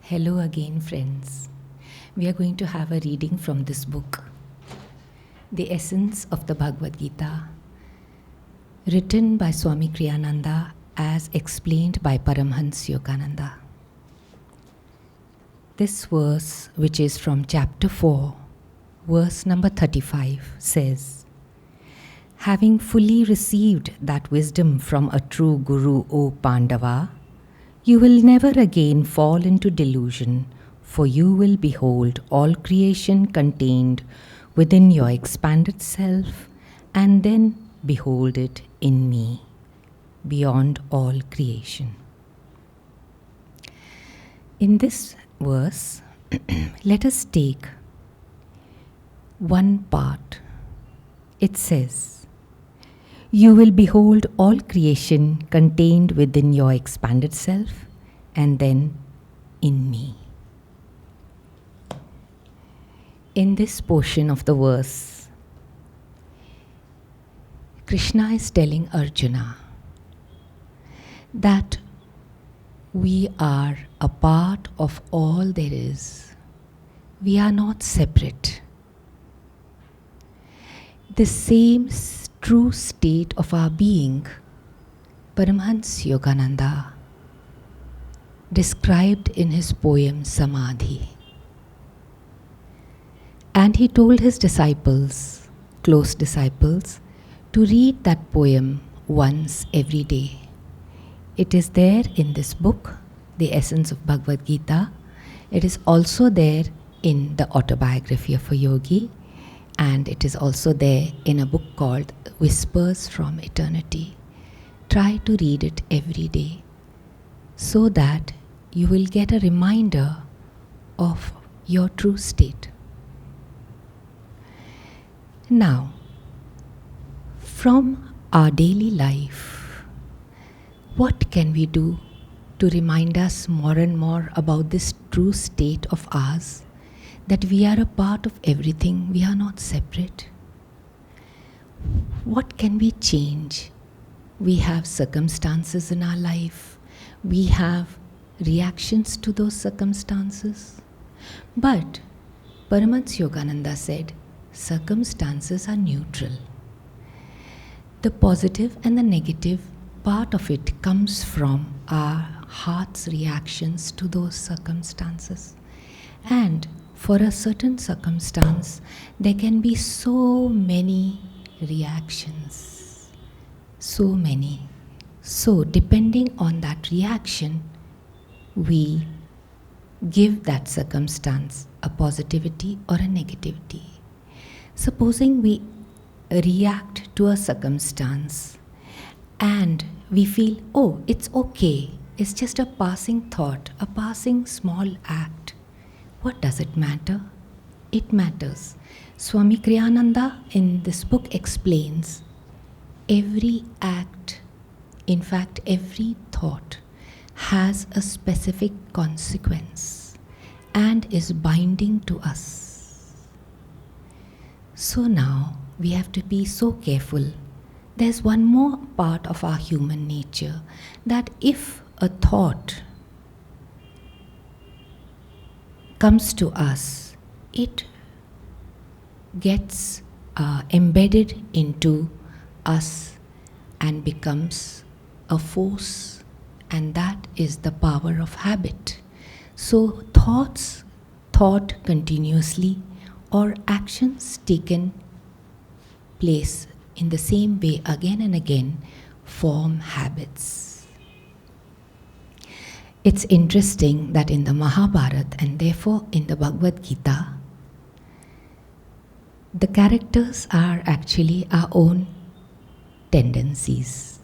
Hello again, friends. We are going to have a reading from this book, The Essence of the Bhagavad Gita, written by Swami Ananda as explained by Paramhans Yogananda. This verse, which is from chapter 4, verse number 35, says, "Having fully received that wisdom from a true Guru, O Pandava, you will never again fall into delusion, for you will behold all creation contained within your expanded self, and then behold it in me, beyond all creation." In this verse, let us take one part. It says, "You will behold all creation contained within your expanded self, and then in me." In this portion of the verse, Krishna is telling Arjuna that we are a part of all there is. We are not separate. The same true state of our being, Paramhans Yogananda described in his poem Samadhi. And he told his disciples, close disciples, to read that poem once every day. It is there in this book, The Essence of Bhagavad Gita. It is also there in the Autobiography of a Yogi, and it is also there in a book called Whispers from Eternity. Try to read it every day so that you will get a reminder of your true state. Now, from our daily life, what can we do to remind us more and more about this true state of ours, that we are a part of everything, we are not separate? What can we change? We have circumstances in our life, we have reactions to those circumstances. But Paramhans Yogananda said, circumstances are neutral. The positive and the negative part of it comes from our heart's reactions to those circumstances. And for a certain circumstance, there can be so many reactions. So many. So, depending on that reaction, we give that circumstance a positivity or a negativity. Supposing we react to a circumstance and we feel, oh, it's okay, it's just a passing thought, a passing small act. What does it matter? It matters. Swami Kriyananda in this book explains every act, in fact every thought, has a specific consequence and is binding to us. So now we have to be so careful. There's one more part of our human nature, that if a thought comes to us, it gets embedded into us and becomes a force, and that is the power of habit. So thoughts thought continuously or actions taken place in the same way again and again form habits. It's interesting that in the Mahabharata and therefore in the Bhagavad Gita, the characters are actually our own tendencies.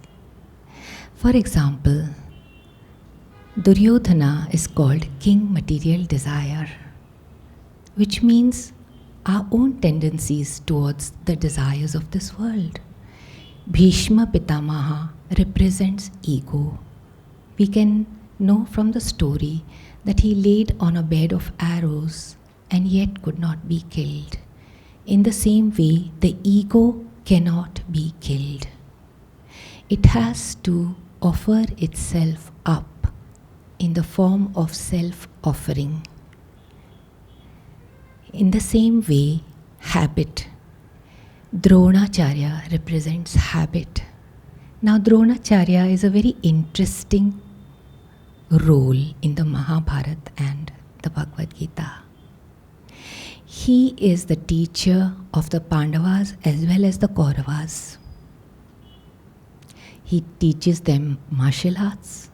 For example, Duryodhana is called King Material Desire, which means our own tendencies towards the desires of this world. Bhishma Pitamaha represents ego. We can know from the story that he laid on a bed of arrows and yet could not be killed. In the same way, the ego cannot be killed. It has to offer itself up in the form of self-offering. In the same way, habit. Dronacharya represents habit. Now, Dronacharya is a very interesting role in the Mahabharata and the Bhagavad Gita. He is the teacher of the Pandavas as well as the Kauravas. He teaches them martial arts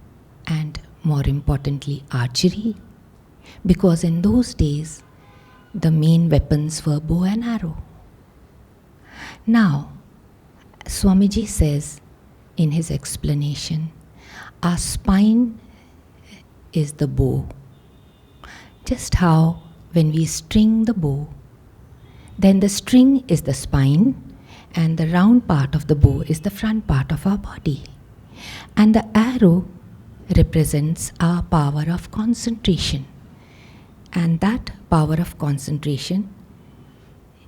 and, more importantly, archery, because in those days the main weapons were bow and arrow. Now, Swamiji says in his explanation, our spine is the bow. Just how when we string the bow, then the string is the spine and the round part of the bow is the front part of our body. And the arrow represents our power of concentration. And that power of concentration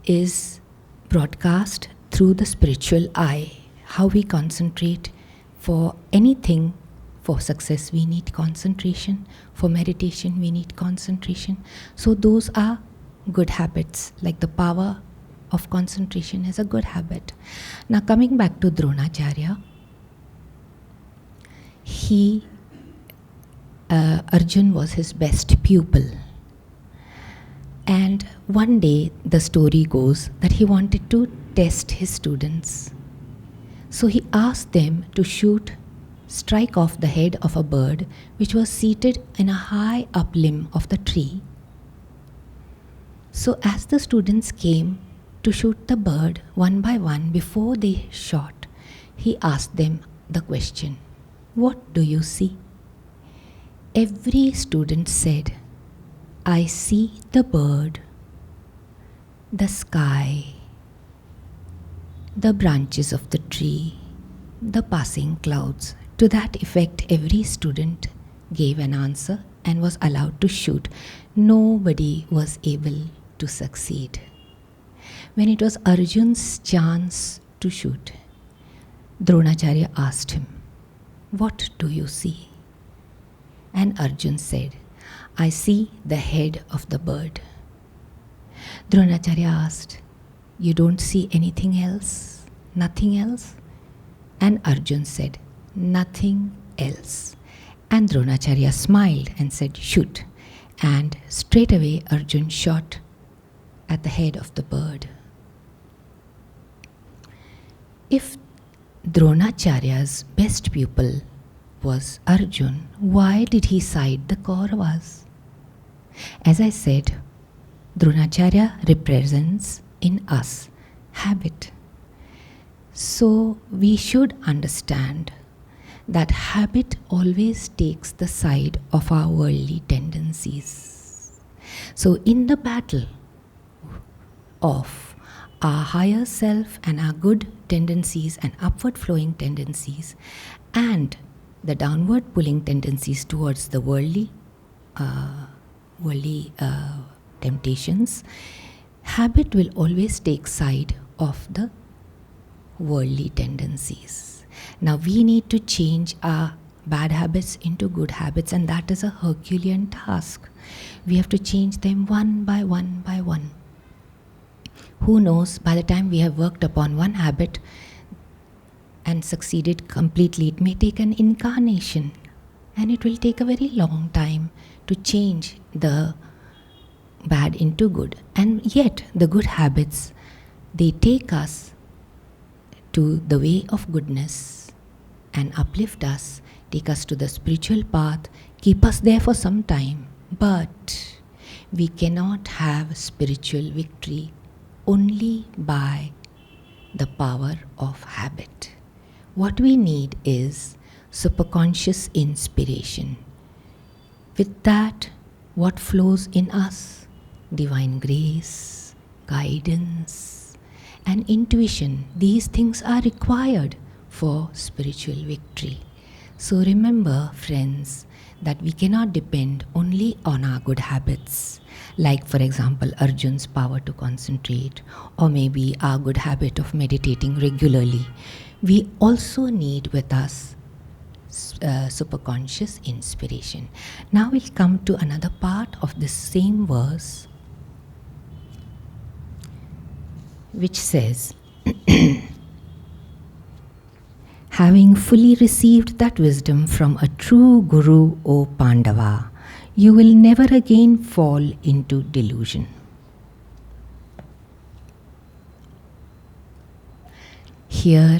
is broadcast through the spiritual eye. How we concentrate for anything. For success we need concentration. For meditation we need concentration. So those are good habits. Like the power of concentration is a good habit. Now coming back to Dronacharya, Arjun was his best pupil. And one day the story goes that he wanted to test his students. So he asked them to strike off the head of a bird which was seated in a high up limb of the tree. So as the students came to shoot the bird one by one, before they shot, he asked them the question, "What do you see?" Every student said, "I see the bird, the sky, the branches of the tree, the passing clouds." To that effect, every student gave an answer and was allowed to shoot. Nobody was able to succeed. When it was Arjun's chance to shoot, Dronacharya asked him, "What do you see?" And Arjun said, "I see the head of the bird." Dronacharya asked, "You don't see anything else? Nothing else?" And Arjun said, "Nothing else." And Dronacharya smiled and said, "Shoot." And straight away Arjun shot at the head of the bird. If Dronacharya's best pupil was Arjun, why did he side the Kauravas? As I said, Dronacharya represents in us habit. So we should understand that habit always takes the side of our worldly tendencies. So in the battle of our higher self and our good tendencies and upward flowing tendencies and the downward pulling tendencies towards the worldly temptations, habit will always take side of the worldly tendencies. Now we need to change our bad habits into good habits, and that is a Herculean task. We have to change them one by one by one. Who knows, by the time we have worked upon one habit and succeeded completely, it may take an incarnation, and it will take a very long time to change the bad into good. And yet the good habits, they take us to the way of goodness and uplift us, take us to the spiritual path, keep us there for some time. But we cannot have spiritual victory only by the power of habit. What we need is superconscious inspiration. With that, what flows in us? Divine grace, guidance, and intuition. These things are required for spiritual victory. So remember, friends, that we cannot depend only on our good habits, like for example Arjun's power to concentrate, or maybe our good habit of meditating regularly. We also need with us superconscious inspiration. Now we'll come to another part of this same verse, which says, having fully received that wisdom from a true Guru, O Pandava, you will never again fall into delusion. Here,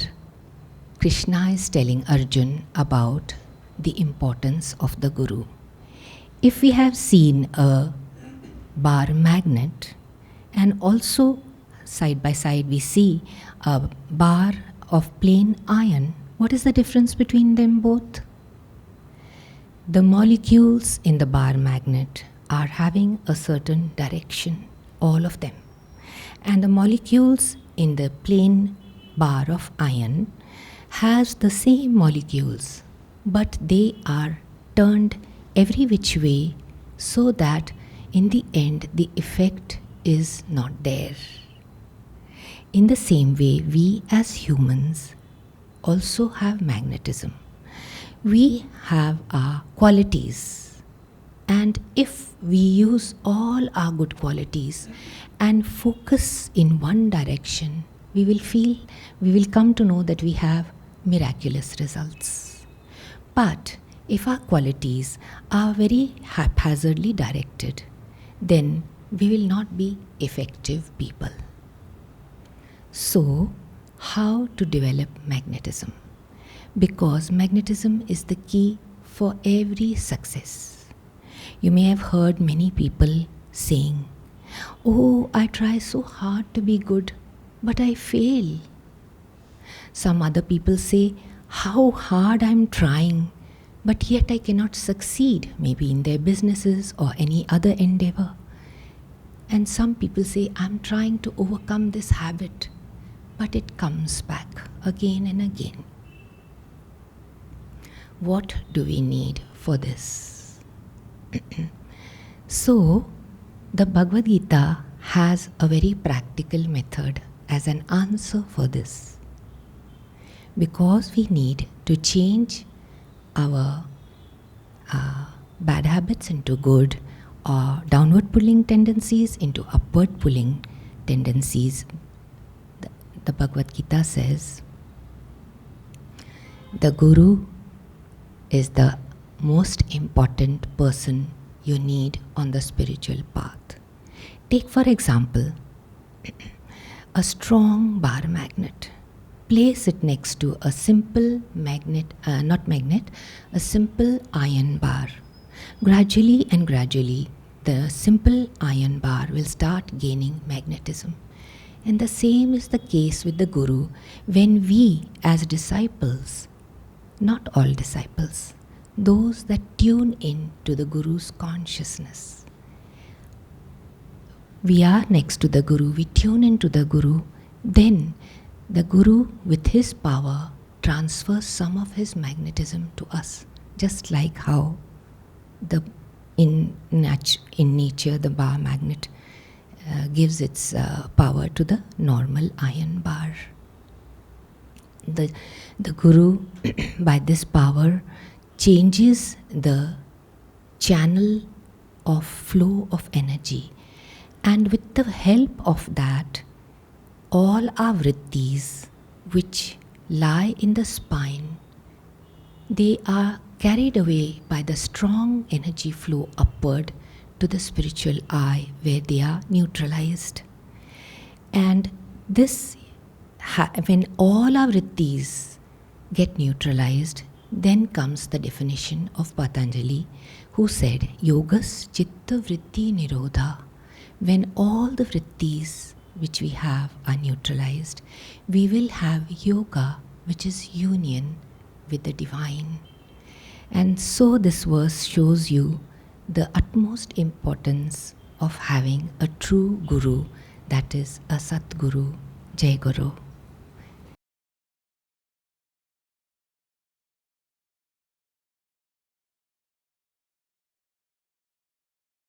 Krishna is telling Arjun about the importance of the Guru. If we have seen a bar magnet, and also side by side we see a bar of plain iron, what is the difference between them both? The molecules in the bar magnet are having a certain direction, all of them. And the molecules in the plain bar of iron has the same molecules, but they are turned every which way so that in the end the effect is not there. In the same way, we as humans also have magnetism. We have our qualities, and if we use all our good qualities and focus in one direction, we will come to know that we have miraculous results. But if our qualities are very haphazardly directed, then we will not be effective people. So, how to develop magnetism? Because magnetism is the key for every success. You may have heard many people saying, "Oh, I try so hard to be good, but I fail." Some other people say, "How hard I'm trying, but yet I cannot succeed," maybe in their businesses or any other endeavor. And some people say, "I'm trying to overcome this habit, but it comes back again and again." What do we need for this? So, the Bhagavad Gita has a very practical method as an answer for this. Because we need to change our bad habits into good, or downward pulling tendencies into upward pulling tendencies, the Bhagavad Gita says, the Guru is the most important person you need on the spiritual path. Take for example, a strong bar magnet. Place it next to a simple a simple iron bar. Gradually and gradually, the simple iron bar will start gaining magnetism. And the same is the case with the Guru when we as disciples, not all disciples, those that tune in to the Guru's consciousness. We are next to the Guru, we tune into the Guru, then the Guru with his power transfers some of his magnetism to us, just like how in nature the bar magnet gives its power to the normal iron bar. The Guru, by this power, changes the channel of flow of energy, and with the help of that, all our vrittis which lie in the spine, they are carried away by the strong energy flow upward to the spiritual eye, where they are neutralized. And this, when all our vrittis get neutralized, then comes the definition of Patanjali, who said, Yogas Chitta Vritti Nirodha. When all the vrittis which we have are neutralized, we will have yoga, which is union with the divine. And so this verse shows you the utmost importance of having a true Guru, that is a Satguru. Jai Guru.